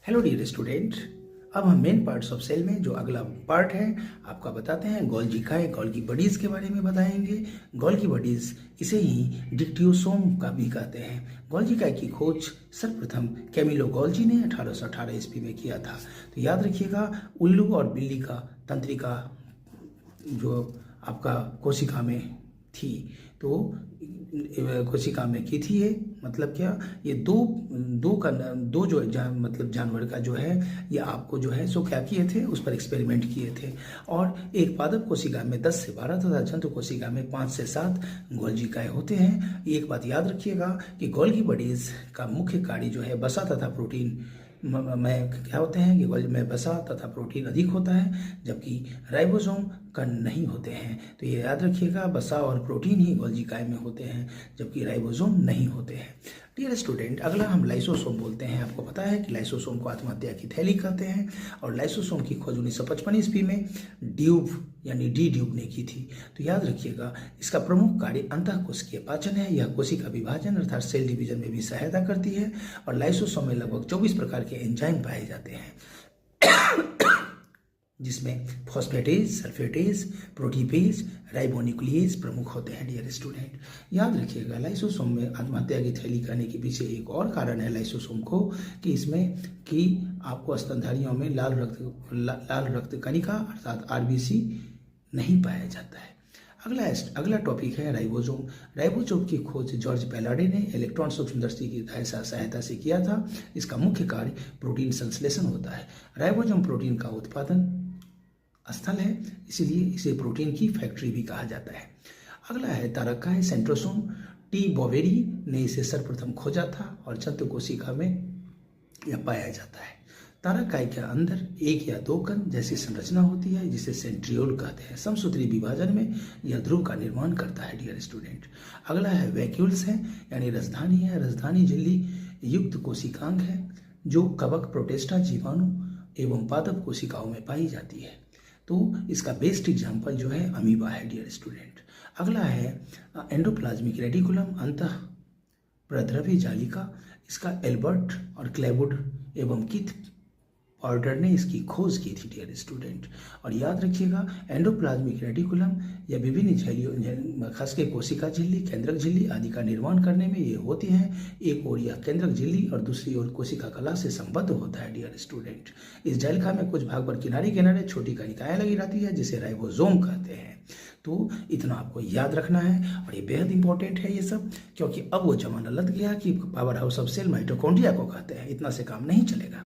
Hello dear student. अब हम main parts of cell में जो अगला पार्ट है आपका बताते हैं। गोल्गी काय गोल्गी बॉडीज के बारे में बताएंगे। गोल्गी बॉडीज इसे ही डिक्टियोसोम का भी कहते हैं। गोल्गी काय की खोज सर्वप्रथम कैमिलो गोल्जी ने 1818 ईस्वी में किया था। तो याद रखिएगा, उल्लू और बिल्ली का तंत्रिका जो आपका कोशिका में थी, तो कोशिका में की थी। ये मतलब क्या, ये दो जो मतलब जानवर का जो है, ये आपको जो है सो क्या किए थे, उस पर एक्सपेरिमेंट किए थे। और एक पादप कोशिका में 10 से 12 तथा जंतु कोशिका में 5 से 7 गोल्जिकाएं होते हैं। एक बात याद रखिएगा कि गोल्गी बॉडीज का मुख्य कार्य जो है वसा तथा प्रोटीन में क्या होते हैं कि गोल्गी में वसा तथा प्रोटीन अधिक होता है, जबकि राइबोसोम कण नहीं होते हैं। तो ये याद रखिएगा, वसा और प्रोटीन ही गोल्जिकाए में होते हैं, जबकि राइबोसोम नहीं होते हैं। डियर स्टूडेंट, अगला हम लाइसोसोम बोलते हैं। आपको पता है कि लाइसोसोम को आत्महत्या की थैली कहते हैं, और लाइसोसोम की खोज 1955 ईस्वी में ड्यूब यानी डी ड्यूब ने की थी। तो याद रखिएगा, इसका प्रमुख कार्य अंतःकोशिकीय पाचन है। यह कोशिका विभाजन अर्थात सेल डिवीजन में भी सहायता करती है, और लाइसोसोम में लगभग 24 प्रकार के एंजाइम पाए जाते हैं, जिसमें फॉस्फेटेज, सल्फेटेज, प्रोटीपेज, राइबोन्यूक्लिएज प्रमुख होते हैं। डियर स्टूडेंट, याद रखिएगा, लाइसोसोम में आत्महत्या की थैली कहने के पीछे एक और कारण है लाइसोसोम को, कि इसमें कि आपको स्तनधारियों में लाल रक्त कणिका अर्थात आरबीसी नहीं पाया जाता है। अगला टॉपिक है राइबोसोम। राइबोसोम की खोज जॉर्ज पैलाडे ने इलेक्ट्रॉन सूक्ष्मदर्शी की सहायता से किया था। इसका मुख्य कार्य प्रोटीन संश्लेषण होता है। राइबोसोम प्रोटीन का उत्पादन स्थल है, इसीलिए इसे प्रोटीन की फैक्ट्री भी कहा जाता है। अगला है तारकाय सेंट्रोसोम। टी बोवेरी ने इसे सर्वप्रथम खोजा था, और जंतु कोशिका में यह पाया जाता है। तारकाय के अंदर एक या दो कण जैसी संरचना होती है, जिसे सेंट्रियोल कहते हैं। समसूत्री विभाजन में यह ध्रुव का निर्माण करता है। डियर स्टूडेंट, अगला है वैक्यूल्स है, यानी राजधानी है। राजधानी झिल्ली युक्त कोशिकांग है, जो कवक, प्रोटेस्टा, जीवाणु एवं पादप कोशिकाओं में पाई जाती है। तो इसका बेस्ट एग्जाम्पल जो है अमीबा है। डियर स्टूडेंट, अगला है एंडोप्लाज्मिक रेटिकुलम, अंतः प्रद्रव्य जालिका। इसका एल्बर्ट और क्लेवुड एवं कीथ ऑर्डर ने इसकी खोज की थी। डियर स्टूडेंट, और याद रखिएगा, एंडोप्लाज्मिक रेटिकुलम या विभिन्न झिल्लियों, खासकर कोशिका झिल्ली, केंद्रक झिल्ली आदि का निर्माण करने में ये होती हैं। एक ओर यह केंद्रक झिल्ली और दूसरी ओर कोशिका कला से संबद्ध होता है। डियर स्टूडेंट, इस जालिका में कुछ भाग पर किनारे किनारे छोटी कणिकाएं लगी रहती है, जिसे राइबोसोम कहते हैं। तो इतना आपको याद रखना है, और ये बेहद इंपॉर्टेंट है ये सब, क्योंकि अब वो जमाना लग गया कि powerhouse of cell mitochondria को कहते हैं। इतना से काम नहीं चलेगा।